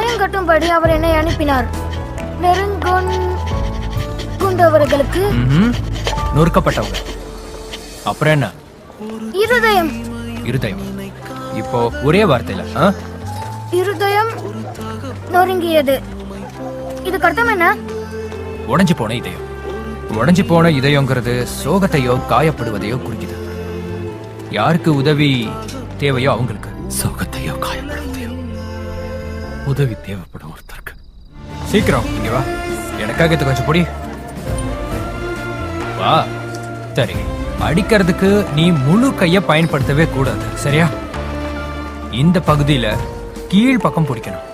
காயங்கட்டும்படி அவர் என்னை அனுப்பினார். நெருங்கொண்டவர்களுக்கு நொறுக்கப்பட்டவங்க. அப்புறம் என்ன? இருதயம். இருதயம். இப்போ ஒரே வார்த்தையில இருதயம் நொறுங்கியது. இதுக்கு அர்த்தம் என்ன? உடைஞ்சு போன இதயம். உடைஞ்சு போன இதயங்கிறது சோகத்தையோ காயப்படுவதையோ குறிக்குது. யாருக்கு உதவி தேவையோ அவங்களுக்கு. சோகத்தையோ காயப்படுவதையோ உதவி தேவைப்படும் ஒருத்தருக்கு. சீக்கிரம் இங்க வா, எனக்காக இது கொஞ்சம் பொடி. வா. சரி, அடிக்கிறதுக்கு நீ முழு கைய பயன்படுத்தவே கூடாது, சரியா? இந்த பகுதியில கீழ் பக்கம் பிடிக்கணும்.